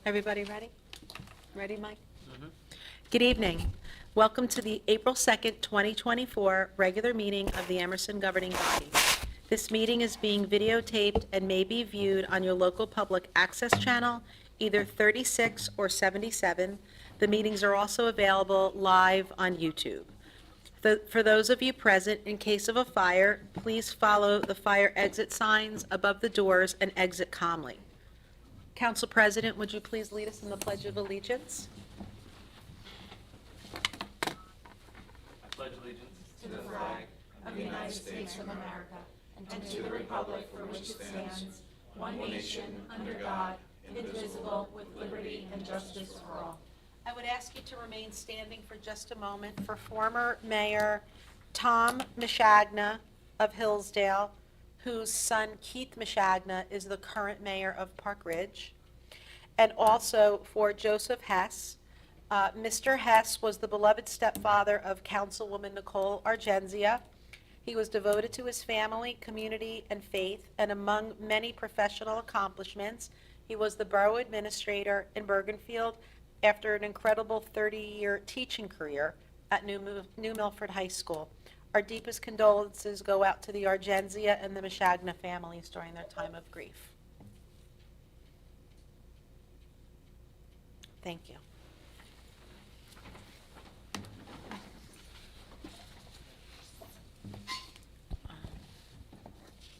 Everybody ready? Ready, Mike? Good evening. Welcome to the April 2nd, 2024 regular meeting of the Emerson Governing Body. This meeting is being videotaped and may be viewed on your local public access channel, either 36 or 77. The meetings are also available live on YouTube. For those of you present, in case of a fire, please follow the fire exit signs above the doors and exit calmly. Council President, would you please lead us in the Pledge of Allegiance? I pledge allegiance to the flag of the United States of America and to the republic for which it stands, one nation, under God, indivisible, with liberty and justice for all. I would ask you to remain standing for just a moment for former Mayor Tom Mishagna of Hillsdale, whose son Keith Mishagna is the current mayor of Park Ridge, and also for Joseph Hess. Mr. Hess was the beloved stepfather of Councilwoman Nicole Argenzia. He was devoted to his family, community, and faith, and among many professional accomplishments, he was the borough administrator in Bergenfield after an incredible 30-year teaching career at New Milford High School. Our deepest condolences go out to the Argenzia and the Mishagna families during their time of grief. Thank you.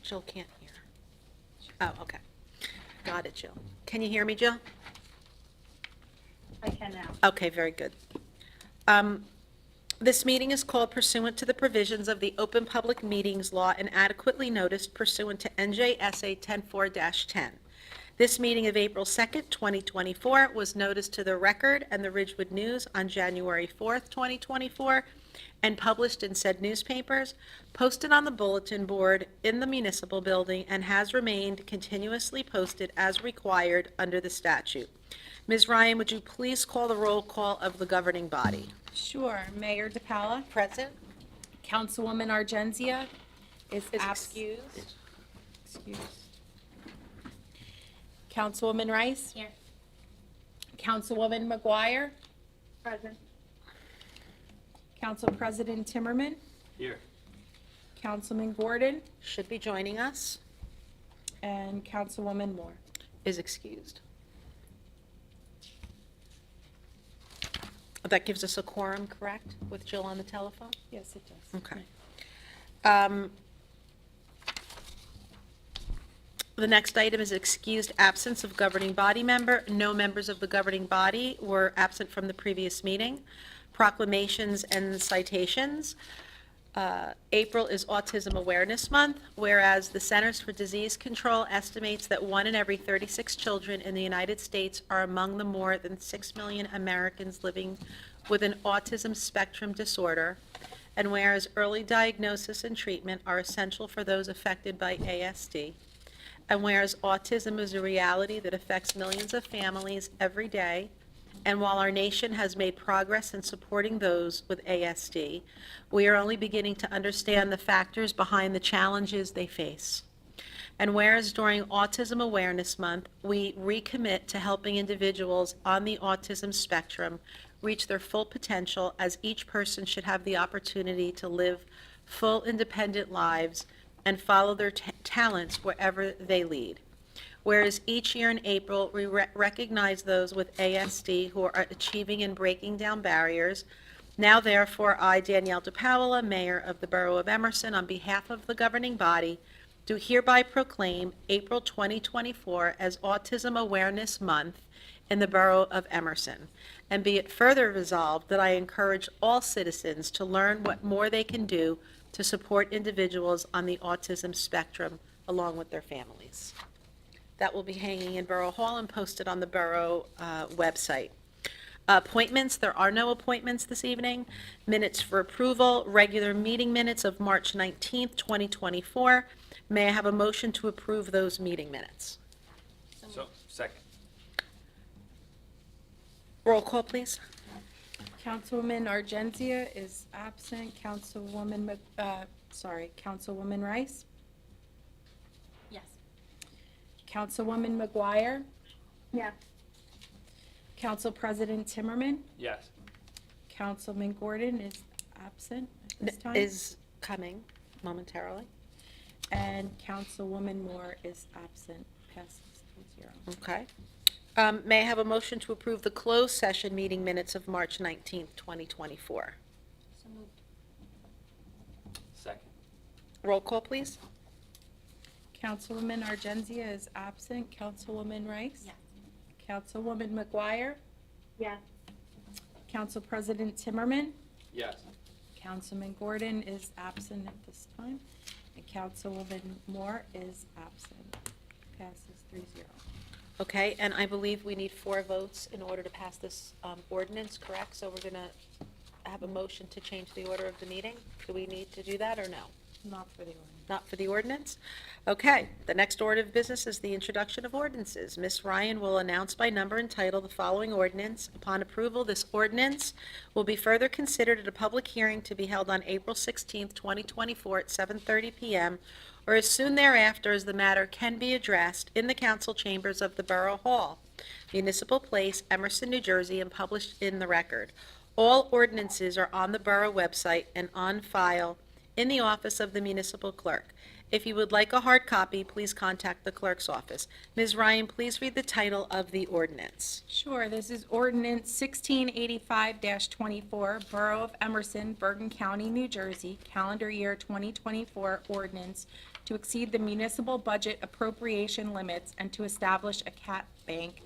Jill can't hear. Oh, okay. Got it, Jill. Can you hear me, Jill? I can now. Okay, very good. This meeting is called pursuant to the provisions of the Open Public Meetings Law and adequately noticed pursuant to NJSA 10-4-10. This meeting of April 2nd, 2024 was noticed to the Record and the Ridgewood News on January 4th, 2024, and published in said newspapers, posted on the bulletin board in the municipal building, and has remained continuously posted as required under the statute. Ms. Ryan, would you please call the roll call of the governing body? Sure. Mayor DePaula, Present? Councilwoman Argenzia is Is excused. excused. Councilwoman Rice? Here. Councilwoman McGuire? Present. Council President Timmerman? Here. Councilman Gordon? Should be joining us. And Councilwoman Moore. Is excused. That gives us a quorum, correct, with Jill on the telephone? Yes, it does. Okay. The next item is excused absence of governing body member. No members of the governing body were absent from the previous meeting. Proclamations and citations. April is Autism Awareness Month, whereas the Centers for Disease Control estimates that 1 in every 36 children in the United States are among the more than 6 million Americans living with an autism spectrum disorder, and whereas early diagnosis and treatment are essential for those affected by ASD, and whereas autism is a reality that affects millions of families every day, and while our nation has made progress in supporting those with ASD, we are only beginning to understand the factors behind the challenges they face. And whereas during Autism Awareness Month, we recommit to helping individuals on the autism spectrum reach their full potential, as each person should have the opportunity to live full independent lives and follow their talents wherever they lead. Whereas each year in April, we recognize those with ASD who are achieving and breaking down barriers. Now therefore, I, Danielle DePaola, Mayor of the Borough of Emerson, on behalf of the governing body, do hereby proclaim April 2024 as Autism Awareness Month in the Borough of Emerson. And be it further resolved that I encourage all citizens to learn what more they can do to support individuals on the autism spectrum along with their families. That will be hanging in Borough Hall and posted on the Borough website. Appointments, there are no appointments this evening. Minutes for approval, regular meeting minutes of March 19th, 2024. May I have a motion to approve those meeting minutes? So, second. Roll call, please. Councilwoman Argenzia is absent. Councilwoman Rice? Yes. Councilwoman McGuire? Yes. Council President Timmerman? Yes. Councilman Gordon is absent at this time. Is coming momentarily. And Councilwoman Moore is absent. Passes 3-0. Okay. May I have a motion to approve the closed session meeting minutes of March 19th, 2024? So moved. Second. Roll call, please. Councilwoman Argenzia is absent. Councilwoman Rice? Yes. Councilwoman McGuire? Yes. Council President Timmerman? Yes. Councilman Gordon is absent at this time. And Councilwoman Moore is absent. Passes 3-0. Okay, and I believe we need 4 votes in order to pass this ordinance, correct? So we're going to have a motion to change the order of the meeting. Do we need to do that or no? Not for the ordinance. Not for the ordinance? Okay, the next order of business is the introduction of ordinances. Ms. Ryan will announce by number and title the following ordinance. Upon approval, this ordinance will be further considered at a public hearing to be held on April 16th, 2024 at 7:30 p.m. or as soon thereafter as the matter can be addressed in the council chambers of the Borough Hall, Municipal Place, Emerson, New Jersey, and published in the record. All ordinances are on the Borough website and on file in the office of the municipal clerk. If you would like a hard copy, please contact the clerk's office. Ms. Ryan, please read the title of the ordinance. Sure, this is ordinance 1685-24, Borough of Emerson, Bergen County, New Jersey, calendar year 2024 ordinance to exceed the municipal budget appropriation limits and to establish a cap bank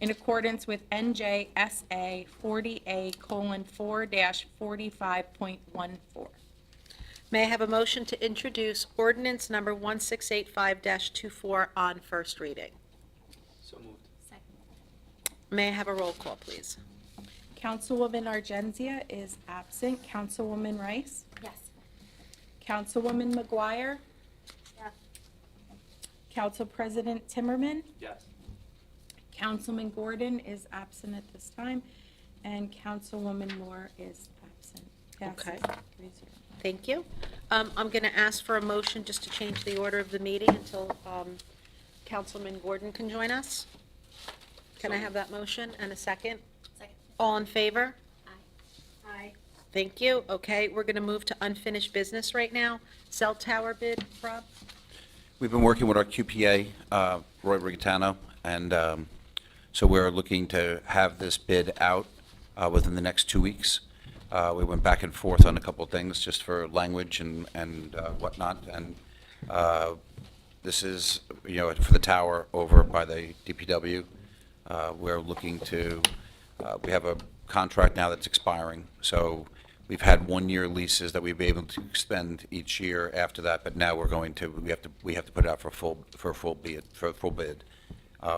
in accordance with NJSA 40A:4-45.14. May I have a motion to introduce ordinance number 1685-24 on first reading? So moved. Second. May I have a roll call, please? Councilwoman Argenzia is absent. Councilwoman Rice? Yes. Councilwoman McGuire? Yes. Council President Timmerman? Yes. Councilman Gordon is absent at this time, and Councilwoman Moore is absent. Okay. Passes 3-0. Thank you. I'm going to ask for a motion just to change the order of the meeting until Councilman Gordon can join us. Can I have that motion and a second? Second. All in favor? Aye. Aye. Thank you. Okay, we're going to move to unfinished business right now. Cell tower bid, Rob? We've been working with our QPA, Roy Rigatano, and so we're looking to have this bid out within the next 2 weeks. We went back and forth on a couple of things, just for language and whatnot, and this is, for the tower over by the DPW. We're looking to, we have a contract now that's expiring, so we've had 1-year leases that we've been able to expend each year after that, but now we're going to, we have to put it out for a full bid.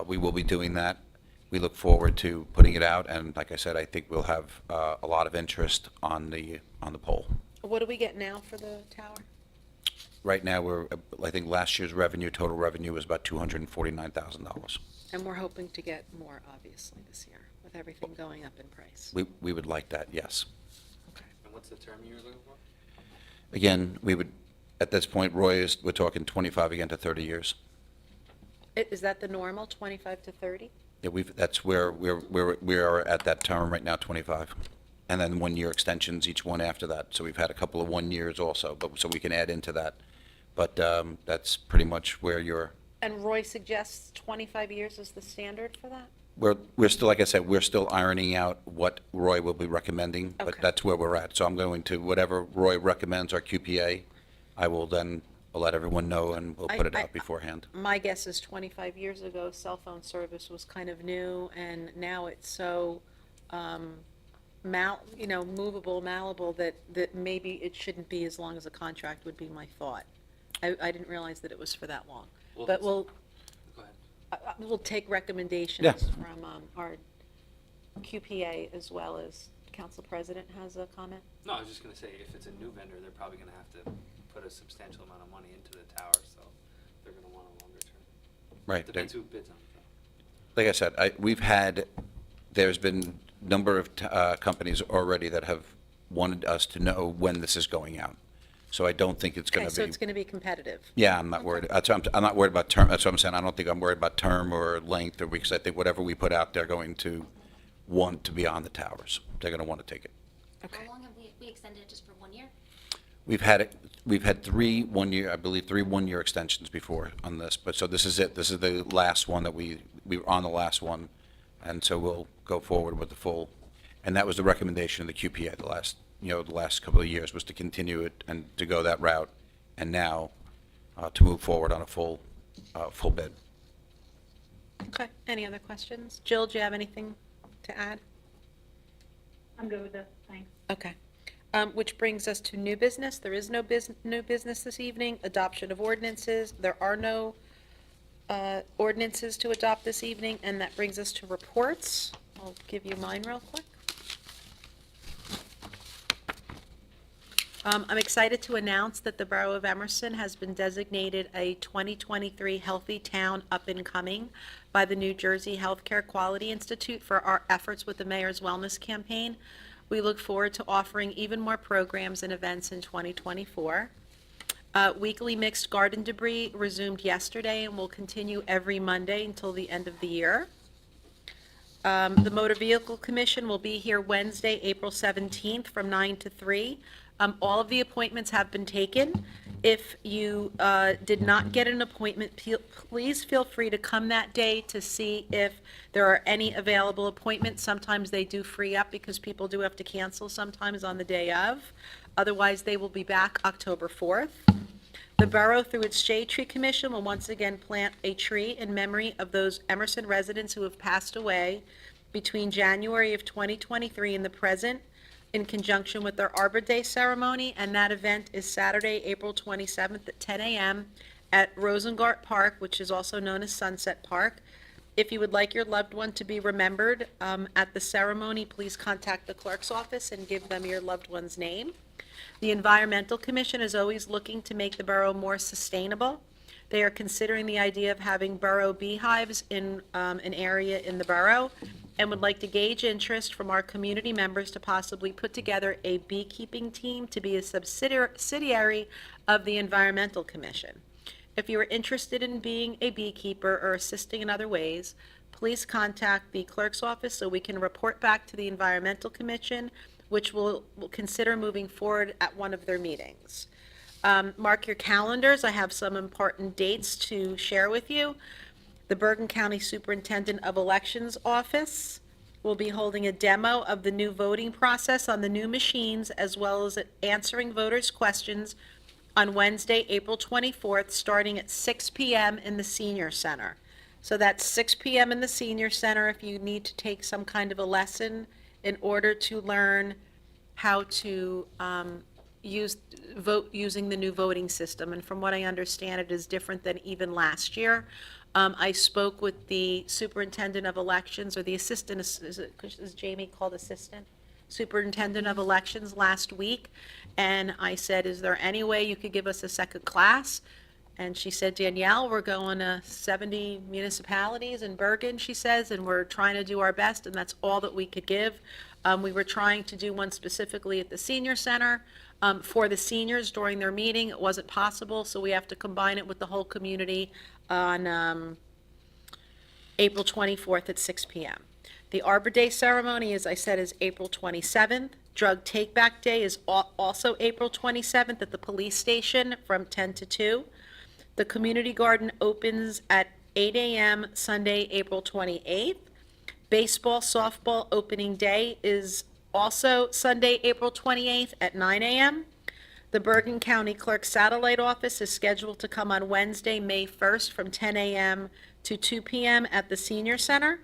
We will be doing that. We look forward to putting it out, and like I said, I think we'll have a lot of interest on the pole. What do we get now for the tower? Right now, I think last year's total revenue was about $249,000. And we're hoping to get more, obviously, this year, with everything going up in price. We would like that, yes. Okay. And what's the term you're looking for? Again, we would, at this point, we're talking 25 again to 30 years. Is that the normal, 25 to 30? Yeah, that's where we are at that term right now, 25. And then 1-year extensions, each one after that. So we've had a couple of 1 years also, but so we can add into that. But that's pretty much where you're. And Roy suggests 25 years is the standard for that? We're still, like I said, we're still ironing out what Roy will be recommending, but Okay. that's where we're at. So I'm going to, whatever Roy recommends, our QPA, I will then let everyone know, and we'll put it out beforehand. My guess is 25 years ago, cell phone service was kind of new, and now it's so, movable, malleable, that maybe it shouldn't be as long as a contract would be my thought. I didn't realize that it was for that long. Well, But we'll Go ahead. we'll take recommendations Yeah. from our QPA, as well as Council President has a comment. No, I was just gonna say, if it's a new vendor, they're probably gonna have to put a substantial amount of money into the tower, so they're gonna want a longer term. Right. Depends who bids on it, though. Like I said, there's been a number of companies already that have wanted us to know when this is going out. So I don't think it's going Okay, to so be. it's going to be competitive. Yeah, I'm not worried. I'm not worried about term. That's what I'm saying. I don't think I'm worried about term or length or weeks. I think whatever we put out, they're going to want to be on the towers. They're going to want to take it. Okay. How long have we extended it just for 1 year? We've had 3 1-year, I believe 3 1-year extensions before on this, but so this is it. This is the last one that we were on the last one, and so we'll go forward with the full. And that was the recommendation of the QPA the last couple of years, was to continue it and to go that route, and now to move forward on a full bid. Okay, any other questions? Jill, do you have anything to add? I'm good with this, thanks. Okay. Which brings us to new business. There is no new business this evening. Adoption of ordinances. There are no ordinances to adopt this evening, and that brings us to reports. I'll give you mine real quick. I'm excited to announce that the Borough of Emerson has been designated a 2023 Healthy Town Up and Coming by the New Jersey Healthcare Quality Institute for our efforts with the Mayor's Wellness Campaign. We look forward to offering even more programs and events in 2024. Weekly mixed garden debris resumed yesterday and will continue every Monday until the end of the year. The Motor Vehicle Commission will be here Wednesday, April 17th from 9 to 3. All of the appointments have been taken. If you did not get an appointment, please feel free to come that day to see if there are any available appointments. Sometimes they do free up because people do have to cancel sometimes on the day of. Otherwise, they will be back October 4th. The borough, through its Shade Tree Commission, will once again plant a tree in memory of those Emerson residents who have passed away between January of 2023 and the present, in conjunction with their Arbor Day ceremony, and that event is Saturday, April 27th at 10 a.m. at Rosengart Park, which is also known as Sunset Park. If you would like your loved one to be remembered at the ceremony, please contact the clerk's office and give them your loved one's name. The Environmental Commission is always looking to make the borough more sustainable. They are considering the idea of having borough beehives in an area in the borough, and would like to gauge interest from our community members to possibly put together a beekeeping team to be a subsidiary of the Environmental Commission. If you are interested in being a beekeeper or assisting in other ways, please contact the clerk's office so we can report back to the Environmental Commission, which will consider moving forward at one of their meetings. Mark your calendars. I have some important dates to share with you. The Bergen County Superintendent of Elections Office will be holding a demo of the new voting process on the new machines, as well as answering voters' questions on Wednesday, April 24th, starting at 6 p.m. in the Senior Center. So that's 6 p.m. in the Senior Center if you need to take some kind of a lesson in order to learn how to vote using the new voting system. And from what I understand, it is different than even last year. I spoke with the superintendent of elections, or the assistant, is Jamie called assistant? Superintendent of elections last week, and I said, is there any way you could give us a second class? And she said, Danielle, we're going to 70 municipalities in Bergen, she says, and we're trying to do our best, and that's all that we could give. We were trying to do one specifically at the senior center for the seniors during their meeting. It wasn't possible, so we have to combine it with the whole community on April 24th at 6 p.m. The Arbor Day ceremony, as I said, is April 27th. Drug Take-Back Day is also April 27th at the police station from 10 to 2. The community garden opens at 8 a.m. Sunday, April 28th. Baseball, softball opening day is also Sunday, April 28th at 9 a.m. The Bergen County Clerk's Satellite Office is scheduled to come on Wednesday, May 1st from 10 a.m. to 2 p.m. at the Senior Center.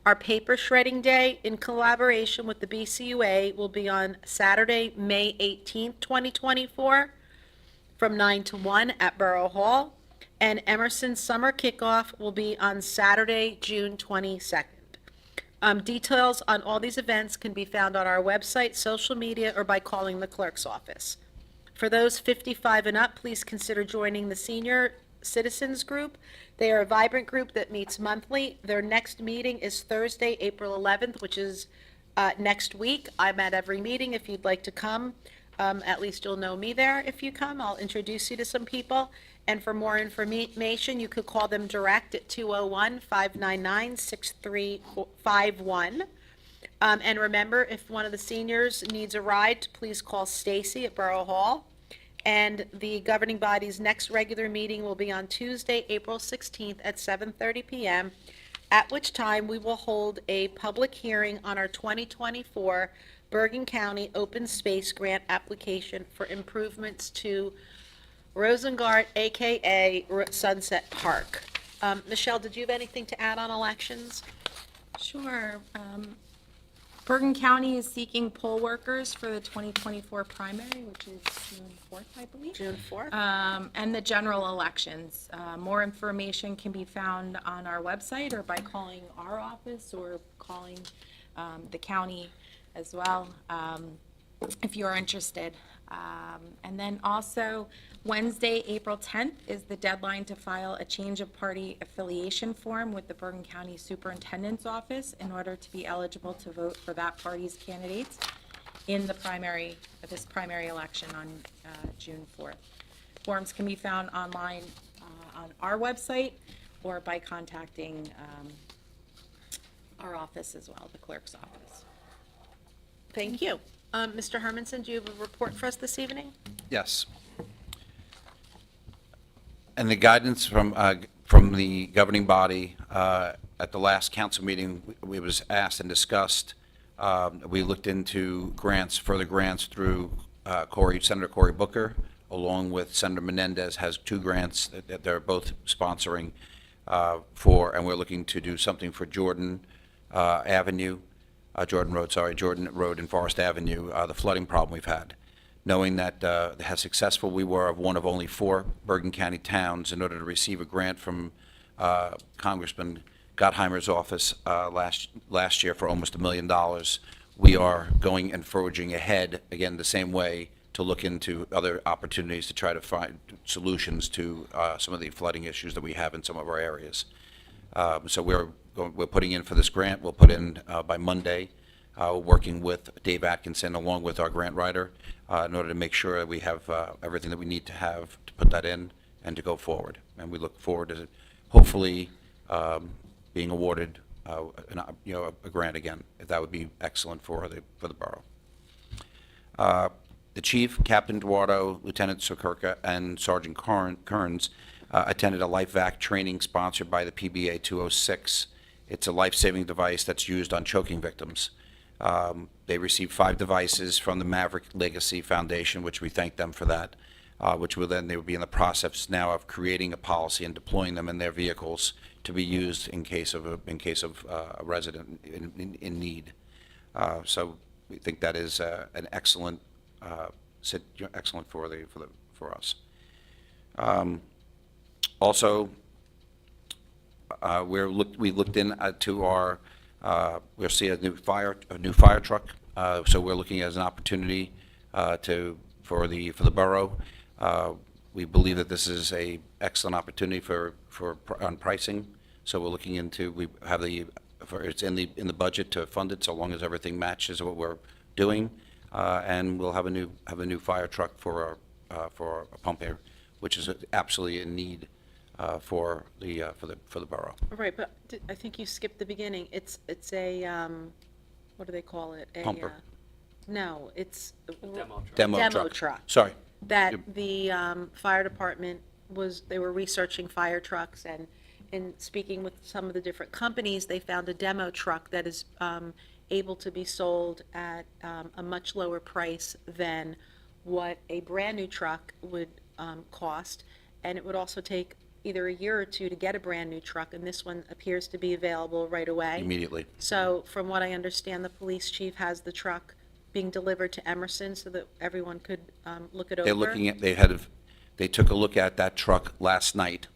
Our paper shredding day, in collaboration with the BCUA, will be on Saturday, May 18th, 2024, from 9 to 1 at Borough Hall. And Emerson's summer kickoff will be on Saturday, June 22nd. Details on all these events can be found on our website, social media, or by calling the clerk's office. For those 55 and up, please consider joining the Senior Citizens Group. They are a vibrant group that meets monthly. Their next meeting is Thursday, April 11th, which is next week. I'm at every meeting. If you'd like to come, at least you'll know me there if you come. I'll introduce you to some people. And for more information, you could call them direct at 201-599-6351. And remember, if one of the seniors needs a ride, please call Stacy at Borough Hall. And the governing body's next regular meeting will be on Tuesday, April 16th at 7:30 PM, at which time we will hold a public hearing on our 2024 Bergen County Open Space Grant application for improvements to Rosengart, AKA Sunset Park. Michelle, did you have anything to add on elections? Sure. Bergen County is seeking poll workers for the 2024 primary, which is June 4th, I believe. June 4th? And the general elections. More information can be found on our website or by calling our office or calling the county as well, if you're interested. And then also, Wednesday, April 10th is the deadline to file a change of party affiliation form with the Bergen County Superintendent's Office in order to be eligible to vote for that party's candidates in the this primary election on June 4th. Forms can be found online on our website or by contacting our office as well, the clerk's office. Thank you. Mr. Hermanson, do you have a report for us this evening? Yes. And the guidance from the governing body at the last council meeting, we was asked and discussed. We looked into further grants through Senator Cory Booker, along with Senator Menendez has 2 grants that they're both sponsoring and we're looking to do something for Jordan Road and Forest Avenue, the flooding problem we've had. Knowing that how successful we were of one of only 4 Bergen County towns in order to receive a grant from Congressman Gottheimer's office last year for almost $1 million, we are going and forging ahead, again, the same way, to look into other opportunities to try to find solutions to some of the flooding issues that we have in some of our areas. So we're putting in for this grant. We'll put in by Monday, working with Dave Atkinson along with our grant writer in order to make sure that we have everything that we need to have to put that in and to go forward. And we look forward to hopefully being awarded a grant again. That would be excellent for the borough. The chief, Captain Eduardo, Lieutenant Sokurka, and Sergeant Kearns attended a life vac training sponsored by the PBA 206. It's a life-saving device that's used on choking victims. They received 5 devices from the Maverick Legacy Foundation, which we thank them for that, they would be in the process now of creating a policy and deploying them in their vehicles to be used in case of a resident in need. So we think that is an excellent for us. Also, we looked into our. We'll see a new fire truck. So we're looking as an opportunity for the borough. We believe that this is a excellent opportunity on pricing. So we're looking into. We have it's in the budget to fund it, so long as everything matches what we're doing, and we'll have a new fire truck for a pump air, which is absolutely in need. For the borough. Right, but I think you skipped the beginning. It's a, what do they call it? Pumper. No, it's. Demo truck. Sorry. That the fire department they were researching fire trucks, and in speaking with some of the different companies, they found a demo truck that is able to be sold at a much lower price than what a brand-new truck would cost, and it would also take either a year or 2 to get a brand-new truck, and this one appears to be available right away. Immediately. So from what I understand, the police chief has the truck being delivered to Emerson so that everyone could look it over. They're looking at. They took a look at that truck last night.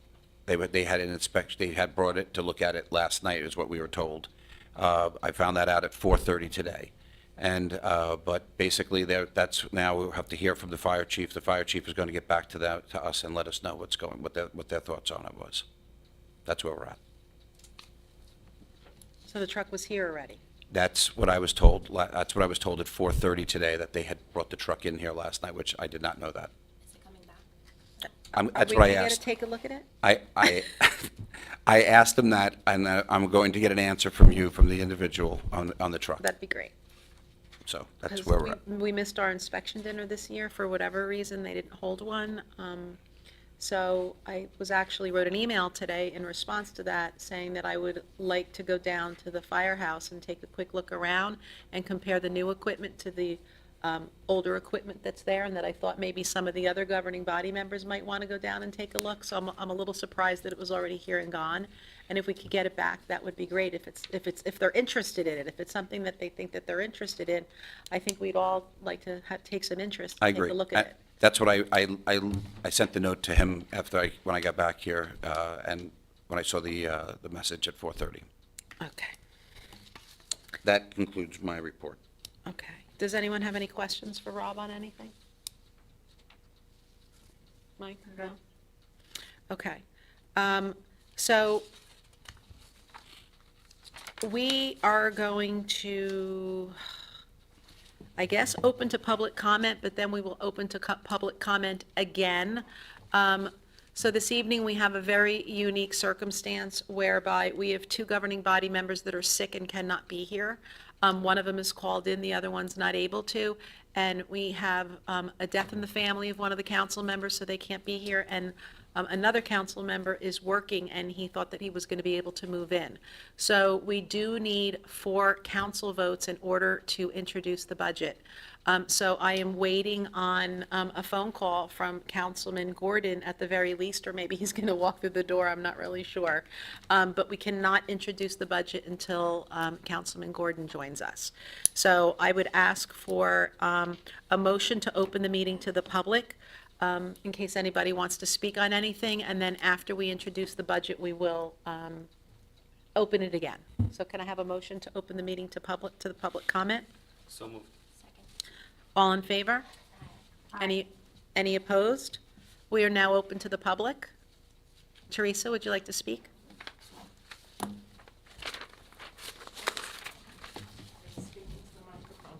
They had an inspection. They had brought it to look at it last night, is what we were told. I found that out at 4:30 today. And but basically, that's now we'll have to hear from the fire chief. The fire chief is going to get back to us and let us know what their thoughts on it was. That's where we're at. So the truck was here already? That's what I was told. That's what I was told at 4:30 today, that they had brought the truck in here last night, which I did not know that. Is it coming back? That's Are what I we gonna get to asked. take a look at it? I asked him that, and I'm going to get an answer from you, from the individual on the truck. That'd be great. So that's 'Cause where we're at. we missed our inspection dinner this year for whatever reason, they didn't hold one. So I wrote an email today in response to that, saying that I would like to go down to the firehouse and take a quick look around and compare the new equipment to the older equipment that's there, and that I thought maybe some of the other governing body members might want to go down and take a look. So I'm a little surprised that it was already here and gone. And if we could get it back, that would be great. If they're interested in it, if it's something that they think that they're interested in, I think we'd all like to take some interest, I and take agree. a look at it. That's what I sent the note to him when I got back here, and when I saw the message at 4:30. Okay, That concludes my report. okay. Does anyone have any questions for Rob on anything? Mike? No? Okay. So we are going to, I guess, open to public comment, but then we will open to public comment again. So this evening, we have a very unique circumstance whereby we have two governing body members that are sick and cannot be here. One of them is called in, the other one's not able to. And we have a death in the family of one of the council members, so they can't be here. And another council member is working, and he thought that he was going to be able to move in. So we do need 4 council votes in order to introduce the budget. So I am waiting on a phone call from Councilman Gordon at the very least, or maybe he's going to walk through the door, I'm not really sure. But we cannot introduce the budget until Councilman Gordon joins us. So I would ask for a motion to open the meeting to the public, in case anybody wants to speak on anything, and then after we introduce the budget, we will open it again. So can I have a motion to open the meeting to the public comment? So moved. All in favor? Any opposed? We are now open to the public. Teresa, would you like to speak?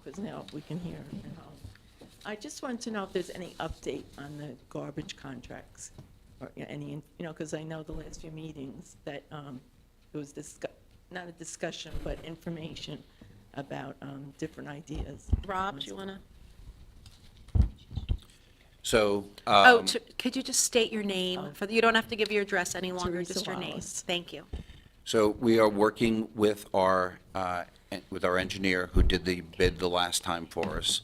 Because now we can hear. I just want to know if there's any update on the garbage contracts, or any, because I know the last few meetings that there was not a discussion, but information about different ideas. Rob, do you want to? So, Could you just state your name? You don't have to give your address any longer, Teresa just your name. Wallace. Thank you. so we are working with our engineer who did the bid the last time for us,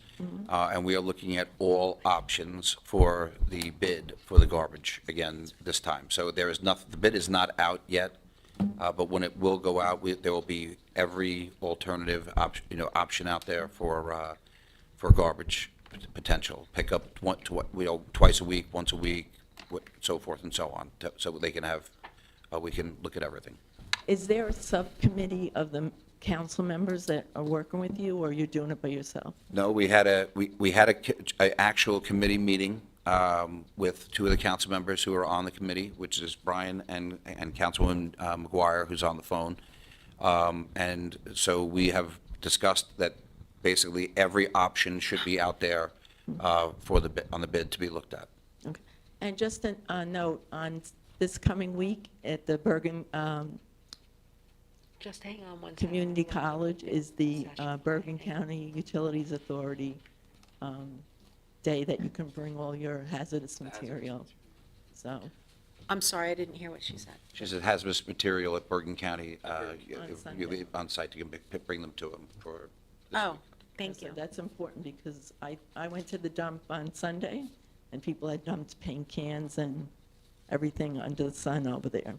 and we are looking at all options for the bid for the garbage again this time. So there is nothing, the bid is not out yet, but when it will go out, there will be every alternative option out there for garbage potential. Pick up twice a week, once a week, so forth and so on, so they can have, we can look at everything. Is there a subcommittee of the council members that are working with you, or you're doing it by yourself? No, we had a actual committee meeting with 2 of the council members who are on the committee, which is Brian and Councilwoman McGuire, who's on the phone. And so we have discussed that basically every option should be out there on the bid to be looked at. Okay. And just a note, on this coming week at the Bergen Just hang on one second. Community College is the Bergen County Utilities Authority day that you can bring all your hazardous material. So, I'm sorry, I didn't hear what she said. She said hazardous material at Bergen County, Sunday. you'll be on site to bring them to them for this Oh, week. thank so you. that's important because I went to the dump on Sunday and people had dumped paint cans and everything under the sun over there.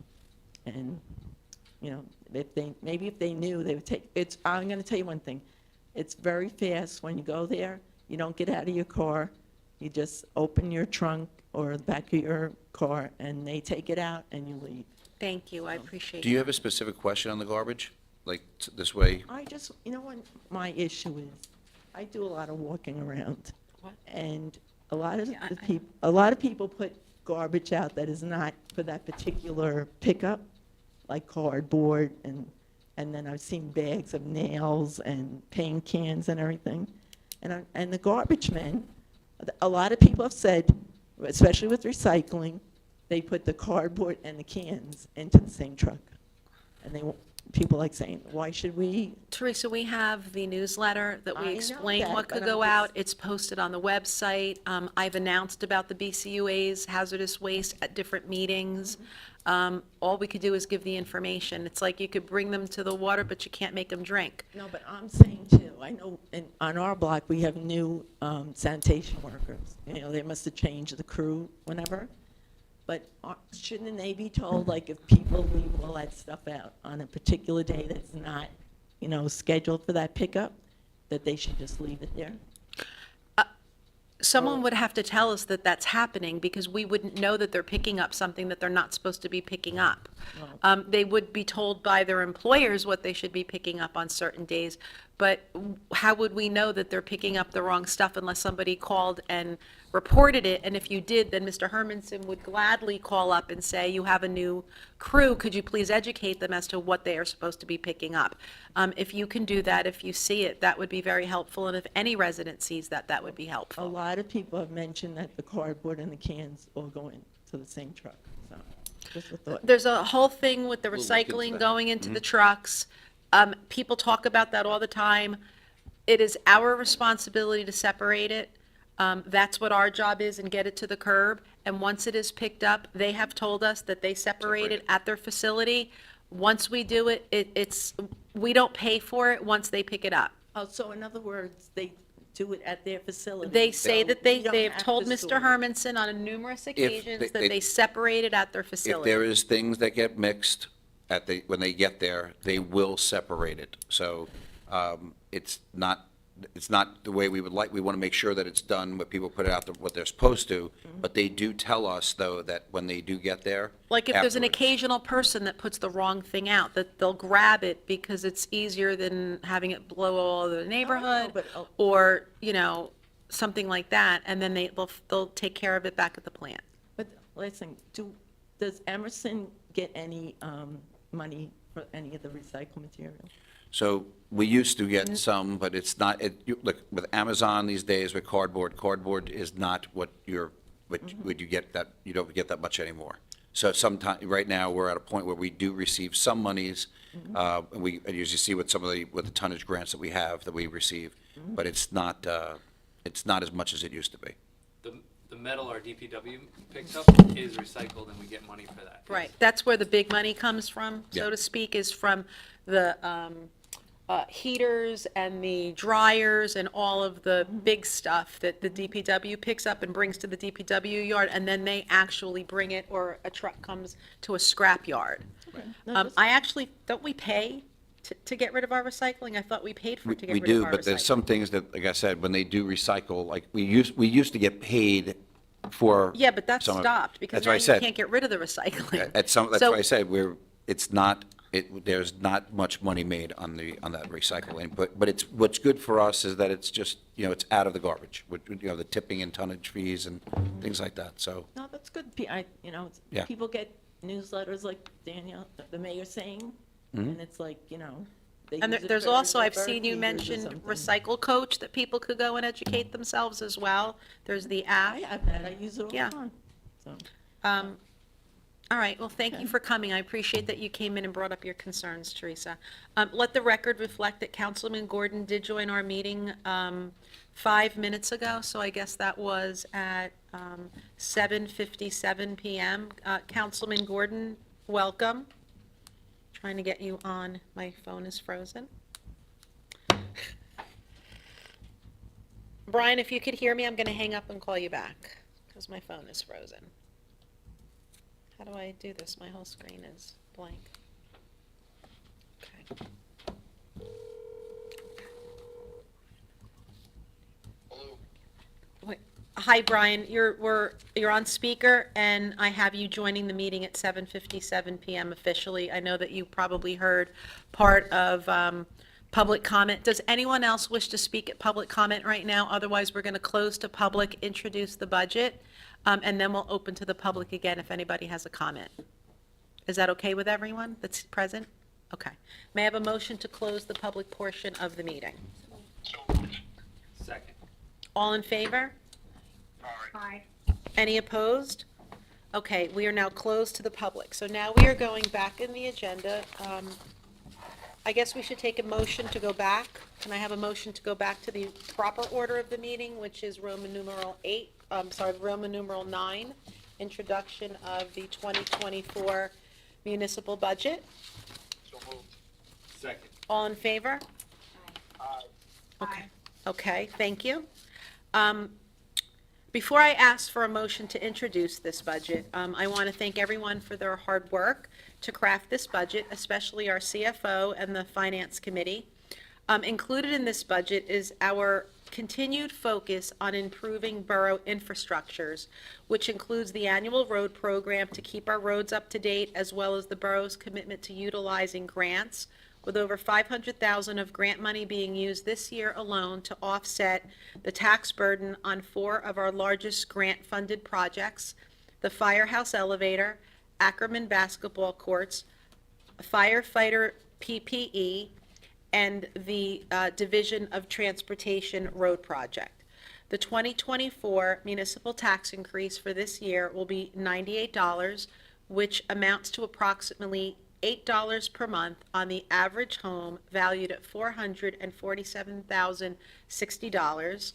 And, if they knew, they would take, I'm going to tell you one thing. It's very fast when you go there. You don't get out of your car. You just open your trunk or the back of your car and they take it out and you leave. Thank you, I appreciate it. Do you have a specific question on the garbage? Like this way? I just, what my issue is, I do a lot of walking around. What? And a lot of Yeah, a lot of people put garbage out that is not for that particular pickup, like cardboard, and then I've seen bags of nails and paint cans and everything. And the garbage men, a lot of people have said, especially with recycling, they put the cardboard and the cans into the same truck. And people like saying, why should we? Teresa, we have the newsletter that I we know explain that, what but could I'm go just- out. It's posted on the website. I've announced about the BCUA's hazardous waste at different meetings. All we could do is give the information. It's like you could bring them to the water, but you can't make them drink. No, but I'm saying too, I know on our block, we have new sanitation workers. You know, they must have changed the crew whenever. But shouldn't they be told, like, if people leave all that stuff out on a particular day that's not, you know, scheduled for that pickup, that they should just leave it there? Someone would have to tell us that that's happening because we wouldn't know that they're picking up something that they're not supposed to be picking up. They would be told by their employers what they should be picking up on certain days, but how would we know that they're picking up the wrong stuff unless somebody called and reported it? And if you did, then Mr. Hermanson would gladly call up and say, you have a new crew, could you please educate them as to what they are supposed to be picking up? If you can do that, if you see it, that would be very helpful, and if any resident sees that, that would be A helpful. lot of people have mentioned that the cardboard and the cans all go into the same truck, so, just a thought. There's a whole thing with the We'll look into recycling that. going into the trucks. People talk about that all the time. It is our responsibility to separate it. That's what our job is, and get it to the curb. And once it is picked up, they have told us that they separate it at their facility. Once we do it, we don't pay for it once they pick it up. Oh, so in other words, they do it at their facility? They say that We don't they have have told to Mr. store it. Hermanson on numerous occasions that they separate it at their If facility. there is things that get mixed when they get there, they will separate it. So it's not the way we would like. We want to make sure that it's done, what people put out, what they're supposed to. But they do tell us, though, that when they do get there. Like if there's an afterwards- occasional person that puts the wrong thing out, that they'll grab it because it's easier than having it blow all over the neighborhood, but, or, something like that, and then they'll take care of it back at the plant. But listen, does Emerson get any money for any of the recycled material? So we used to get some, but it's not, look, with Amazon these days, with cardboard is not what you get that, you don't get that much anymore. So sometime, right now, we're at a point where we do receive some monies, and we usually see with the tonnage grants that we have, that we receive, but it's not as much as it used to be. The metal our DPW picks up is recycled and we get money for that. Right, that's where the big money comes from, so Yeah. to speak, is from the heaters and the dryers and all of the big stuff that the DPW picks up and brings to the DPW yard, and then they actually bring it, or a truck comes to a scrap yard. Don't we pay to get rid of our recycling? I thought we paid for it to get We rid of do, our but there's recycling. some things that, like I said, when they do recycle, like we used to get paid for. Yeah, but that some of- stopped, because That's now what I you said. can't get rid of the recycling. That's So- why I said there's not much money made on that recycling, but what's good for us is that it's just, it's out of the garbage, with, the tipping and tonnage fees and things like that, so. No, that's good. Yeah. People get newsletters like Danielle, the mayor saying, and it's like, they And use it there's for also, their I've seen you bird feeders or mentioned something. Recycle Coach, that people could go and educate themselves as well. There's the app. I have that. I use it all the Yeah. time. So, All right, well, thank you for coming. I appreciate that you came in and brought up your concerns, Teresa. Let the record reflect that Councilman Gordon did join our meeting 5 minutes ago, so I guess that was at 7:57 PM. Councilman Gordon, welcome. Trying to get you on. My phone is frozen. Brian, if you could hear me, I'm going to hang up and call you back because my phone is frozen. How do I do this? My whole screen is blank. Okay. Wait. Hi, Brian. You're on speaker, and I have you joining the meeting at 7:57 PM officially. I know that you probably heard part of public comment. Does anyone else wish to speak at public comment right now? Otherwise, we're going to close to public, introduce the budget, and then we'll open to the public again if anybody has a comment. Is that okay with everyone that's present? Okay. May I have a motion to close the public portion of the meeting? Second. All in favor? Aye. Any opposed? Okay, we are now closed to the public. So now we are going back in the agenda. I guess we should take a motion to go back. Can I have a motion to go back to the proper order of the meeting, which is Roman numeral 9, introduction of the 2024 municipal budget? Second. All in favor? Okay, okay, thank you. Before I ask for a motion to introduce this budget, I want to thank everyone for their hard work to craft this budget, especially our CFO and the Finance Committee. Included in this budget is our continued focus on improving borough infrastructures, which includes the annual road program to keep our roads up to date, as well as the borough's commitment to utilizing grants, with over $500,000 of grant money being used this year alone to offset the tax burden on 4 of our largest grant-funded projects: the Firehouse Elevator, Ackerman Basketball Courts, Firefighter PPE, and the Division of Transportation Road Project. The 2024 municipal tax increase for this year will be $98, which amounts to approximately $8 per month on the average home valued at $447,060.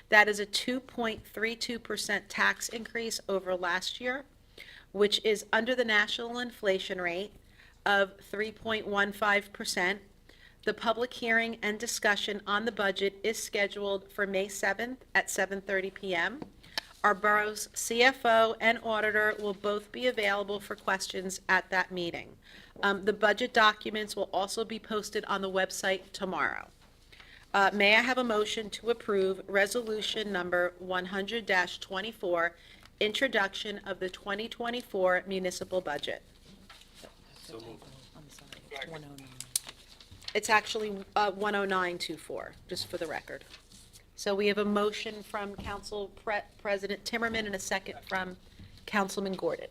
That is a 2.32% tax increase over last year, which is under the national inflation rate of 3.15%. The public hearing and discussion on the budget is scheduled for May 7th at 7:30 p.m. Our borough's CFO and auditor will both be available for questions at that meeting. The budget documents will also be posted on the website tomorrow. May I have a motion to approve Resolution Number 100-24, Introduction of the 2024 Municipal Budget? So moved. I'm sorry, 109. It's actually 10924, just for the record. So we have a motion from Council President Timmerman and a second from Councilman Gordon.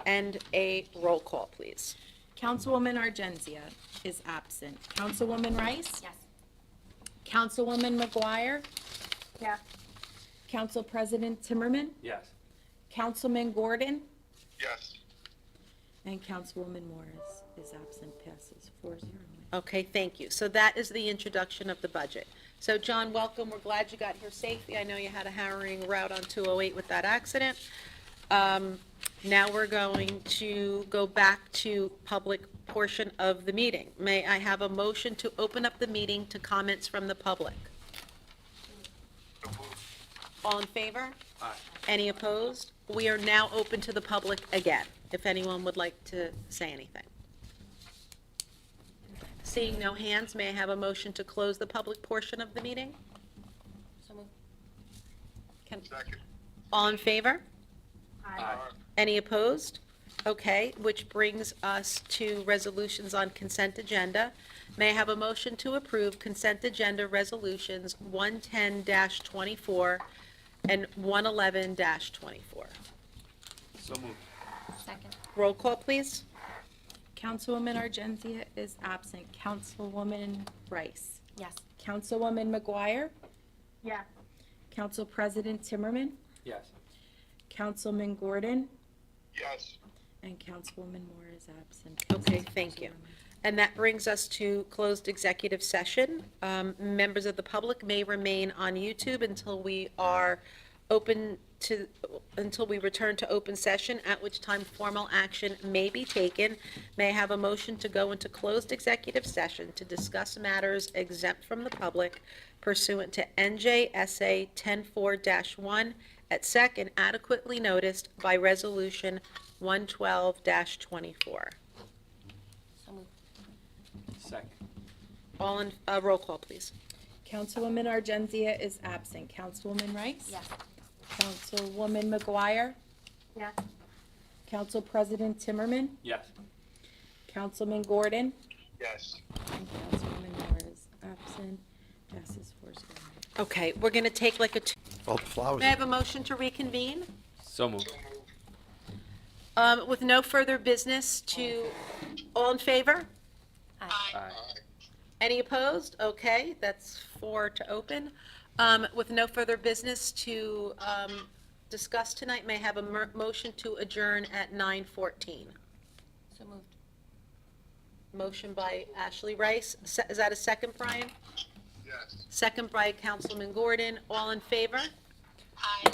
And a roll call, please. Councilwoman Argenzia is absent. Councilwoman Rice? Yes. Councilwoman McGuire? Yes. Council President Timmerman? Yes. Councilman Gordon? Yes. And Councilwoman Morris is absent, passes 4-0. Okay, thank you. So that is the introduction of the budget. So John, welcome. We're glad you got here safely. I know you had a harrowing route on 208 with that accident. Now we're going to go back to public portion of the meeting. May I have a motion to open up the meeting to comments from the public? All in favor? Aye. Any opposed? We are now open to the public again, if anyone would like to say anything. Seeing no hands, may I have a motion to close the public portion of the meeting? So moved. Second. All in favor? Aye. Any opposed? Okay, which brings us to resolutions on consent agenda. May I have a motion to approve consent agenda resolutions 110-24 and 111-24? So moved. Second. Roll call, please. Councilwoman Argenzia is absent. Councilwoman Rice? Yes. Councilwoman McGuire? Yes. Council President Timmerman? Yes. Councilman Gordon? Yes. And Councilwoman Moore is absent. Okay, thank you. And that brings us to closed executive session. Members of the public may remain on YouTube until we return to open session, at which time formal action may be taken. May I have a motion to go into closed executive session to discuss matters exempt from the public pursuant to NJSA 10-4-1 at sec and adequately noticed by Resolution 112-24. So moved. Second. All in, roll call, please. Councilwoman Argenzia is absent. Councilwoman Rice? Yes. Councilwoman McGuire? Yes. Council President Timmerman? Yes. Councilman Gordon? Yes. And Councilwoman Moore is absent. Passes 4-0. Okay, we're going to take like a, All the flowers. may I have a motion to reconvene? So moved. With no further business to, all in favor? Aye. Any opposed? Okay, that's 4 to open. With no further business to discussed tonight. May I have a motion to adjourn at 9:14? So moved. Motion by Ashley Rice. Is that a second, Brian? Yes. Second by Councilman Gordon. All in favor? Aye.